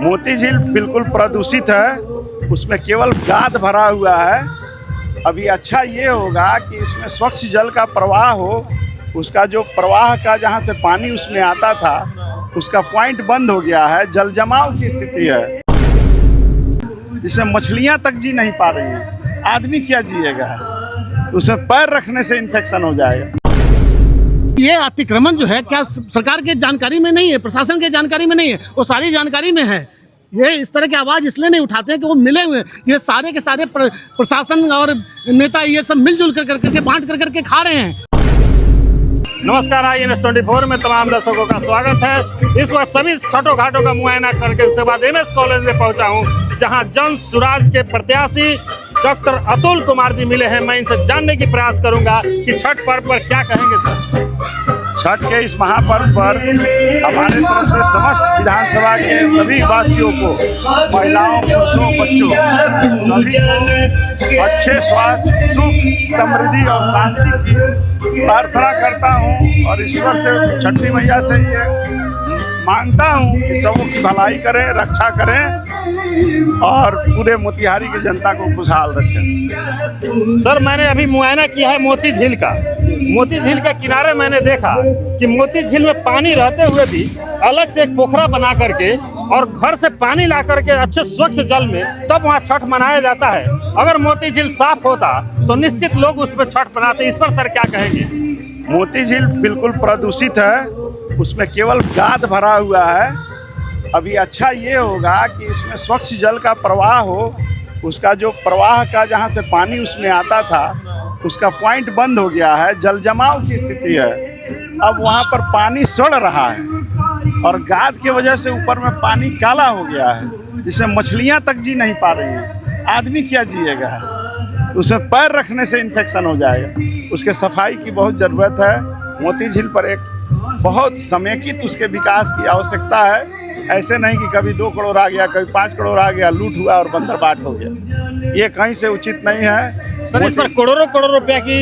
मोती झील बिल्कुल प्रदूषित है, उसमें केवल गाद भरा हुआ है। अभी अच्छा ये होगा कि इसमें स्वच्छ जल का प्रवाह हो। उसका जो प्रवाह का जहाँ से पानी उसमें आता था उसका पॉइंट बंद हो गया है, जल जमाव की स्थिति है, जिसमें मछलियाँ तक जी नहीं पा रही हैं। आदमी क्या जिएगा? उसमें पैर रखने से इन्फेक्शन हो जाएगा। ये अतिक्रमण जो है क्या सरकार के जानकारी में नहीं है, प्रशासन के जानकारी में नहीं है, वो सारी जानकारी में है। ये इस तरह की आवाज़ इसलिए नहीं उठाते हैं कि वो मिले हुए हैं। ये सारे के सारे प्रशासन और नेता ये सब मिलजुल करके बांट करके खा रहे हैं। नमस्कार, आई NS24 में तमाम दर्शकों का स्वागत है। इस वक्त सभी छठों घाटों का मुआयना करके उसके बाद MS कॉलेज में पहुंचा हूं, जहां जन सुराज के प्रत्याशी डॉक्टर अतुल कुमार जी मिले हैं। मैं इनसे जानने की प्रयास करूंगा कि छठ पर्व पर क्या कहेंगे सर। छठ के इस महापर्व पर हमारे तरफ से समस्त विधानसभा के सभी वासियों को, महिलाओं, पुरुषों, बच्चों सभी को अच्छे स्वास्थ्य, सुख, समृद्धि और शांति की प्रार्थना करता हूँ और ईश्वर से, छठी मैया से ये मांगता हूँ कि सबों की भलाई करें, रक्षा करें और पूरे मोतिहारी की जनता को खुशहाल रखें। सर, मैंने अभी मुआयना किया है मोती झील का। मोती झील के किनारे मैंने देखा कि मोती झील में पानी रहते हुए भी अलग से एक पोखरा बना करके और घर से पानी ला करके अच्छे स्वच्छ जल में तब वहाँ छठ मनाया जाता है। अगर मोती झील साफ होता तो निश्चित लोग उस पर छठ मनाते। इस पर सर क्या कहेंगे? मोती झील बिल्कुल प्रदूषित है, उसमें केवल गाद भरा हुआ है। अभी अच्छा ये होगा कि इसमें स्वच्छ जल का प्रवाह हो। उसका जो प्रवाह का जहाँ से पानी उसमें आता था उसका पॉइंट बंद हो गया है, जल जमाव की स्थिति है। अब वहाँ पर पानी सड़ रहा है और गाद के वजह से ऊपर में पानी काला हो गया है, जिसमें मछलियाँ तक जी नहीं पा रही हैं। आदमी क्या जिएगा? उसमें पैर रखने से इन्फेक्शन हो जाएगा। उसके सफाई की बहुत ज़रूरत है। मोती झील पर एक बहुत समेकित उसके विकास की आवश्यकता है। ऐसे नहीं कि कभी 2 करोड़ आ गया, कभी 5 करोड़ आ गया, लूट हुआ और बंदर बाट हो गया। ये कहीं से उचित नहीं है। सर, इस पर करोड़ों रुपया की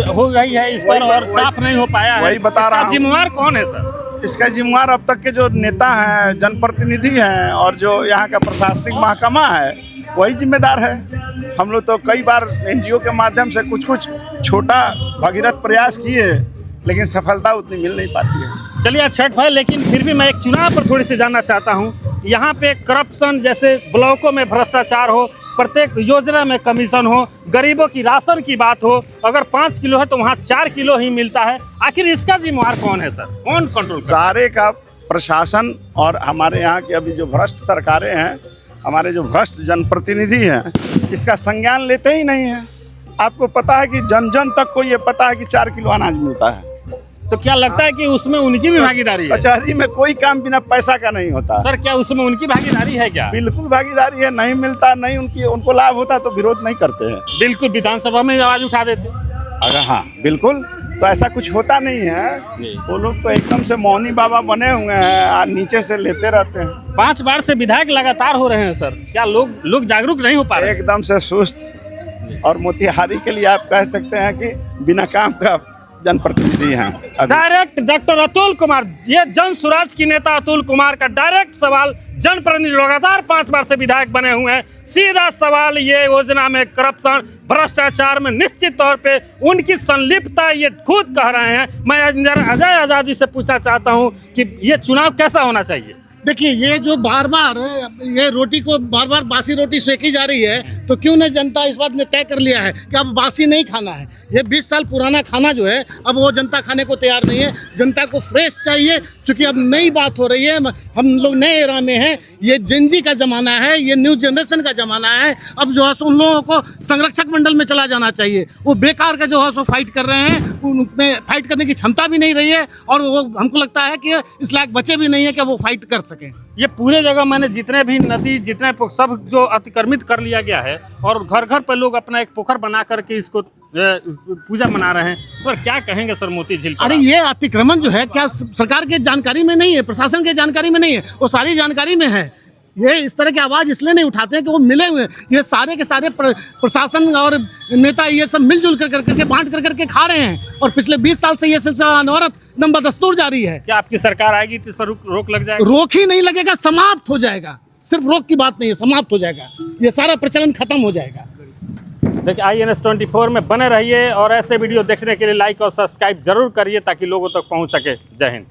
हो गई है इस पर और साफ नहीं हो पाया है। वही बता रहा हूँ। जिम्मेवार कौन है सर? इसका जिम्मेवार अब तक के जो नेता हैं, जनप्रतिनिधि हैं और जो यहाँ का प्रशासनिक महकमा है वही जिम्मेदार है। हम लोग तो कई बार NGO के माध्यम से कुछ छोटा भगीरथ प्रयास किए, लेकिन सफलता उतनी मिल नहीं पाती है। चलिए, छठ है, लेकिन फिर भी मैं एक चुनाव पर थोड़ी सी जानना चाहता हूँ। यहाँ पे करप्शन, जैसे ब्लॉकों में भ्रष्टाचार हो, प्रत्येक योजना में कमीशन हो, गरीबों की राशन की बात हो, अगर 5 किलो है तो वहाँ 4 किलो ही मिलता है। आखिर इसका जिम्मेवार कौन है सर? कौन कंट्रोल? सारे का प्रशासन और हमारे यहाँ की अभी जो भ्रष्ट सरकारें हैं, हमारे जो भ्रष्ट जनप्रतिनिधि हैं, इसका संज्ञान लेते ही नहीं हैं। आपको पता है कि जन जन तक को ये पता है कि 4 किलो अनाज मिलता है। तो क्या लगता है कि उसमें उनकी भी भागीदारी है? कचहरी में कोई काम बिना पैसा का नहीं होता। सर, क्या उसमें उनकी भागीदारी है क्या? बिल्कुल भागीदारी है। नहीं मिलता, नहीं उनको लाभ होता तो विरोध नहीं करते हैं। बिल्कुल, विधानसभा में आवाज उठा देते। अगर हाँ बिल्कुल, तो ऐसा कुछ होता नहीं है। वो लोग तो एकदम से मौनी बाबा बने हुए हैं और नीचे से लेते रहते हैं। 5 बार से विधायक लगातार हो रहे हैं सर। क्या लोग जागरूक नहीं हो पा रहे? एकदम से सुस्त। और मोतिहारी के लिए आप कह सकते हैं कि बिना काम का जनप्रतिनिधि हैं। डायरेक्ट डॉक्टर अतुल कुमार, ये जन सुराज की नेता अतुल कुमार का डायरेक्ट सवाल। जनप्रतिनिधि लगातार 5 बार से विधायक बने हुए हैं। सीधा सवाल, ये योजना में करप्शन, भ्रष्टाचार में निश्चित तौर पे उनकी संलिप्तता ये खुद कह रहे हैं। मैं अजय आजादी से पूछना चाहता हूँ कि ये चुनाव कैसा होना चाहिए? देखिए, ये जो बार बार ये रोटी को बार बार बासी रोटी सेकी जा रही है, तो क्यों न जनता इस बात ने तय कर लिया है कि अब बासी नहीं खाना है। ये 20 साल पुराना खाना जो है अब वो जनता खाने को तैयार नहीं है। जनता को फ्रेश चाहिए, क्योंकि अब नई बात हो रही है। हम लोग नए एरा में हैं। ये जेनजी का ज़माना है, ये न्यू जनरेशन का ज़माना है। अब जो है सो उन लोगों को संरक्षक मंडल में चला जाना चाहिए। वो बेकार का जो है सो फाइट कर रहे हैं, उनमें फाइट करने की क्षमता भी नहीं रही है और वो हमको लगता है कि इस लायक बचे भी नहीं है कि वो फाइट कर सकें। ये पूरे जगह मैंने जितने भी नदी, जितने सब जो अतिक्रमित कर लिया गया है और घर घर पर लोग अपना एक पोखर बना करके इसको पूजा मना रहे हैं। इस पर क्या कहेंगे सर मोती झील पर? अरे, ये अतिक्रमण जो है क्या सरकार के जानकारी में नहीं है, प्रशासन के जानकारी में नहीं है, वो सारी जानकारी में है। ये इस तरह की आवाज़ इसलिए नहीं उठाते हैं कि वो मिले हुए हैं। ये सारे के सारे प्रशासन और नेता ये सब मिलजुल करके बांट करके खा रहे हैं और पिछले 20 साल से ये सिलसिला अनवरत दम बदस्तूर जारी है। क्या आपकी सरकार आएगी तो इस पर रोक लग जाएगी? रोक ही नहीं लगेगा, समाप्त हो जाएगा। सिर्फ रोक की बात नहीं है, समाप्त हो जाएगा, ये सारा प्रचलन खत्म हो जाएगा। देखिए INS24 में बने रहिए और ऐसे वीडियो देखने के लिए लाइक और सब्सक्राइब जरूर करिए ताकि लोगों तक पहुंच सके। जय हिंद।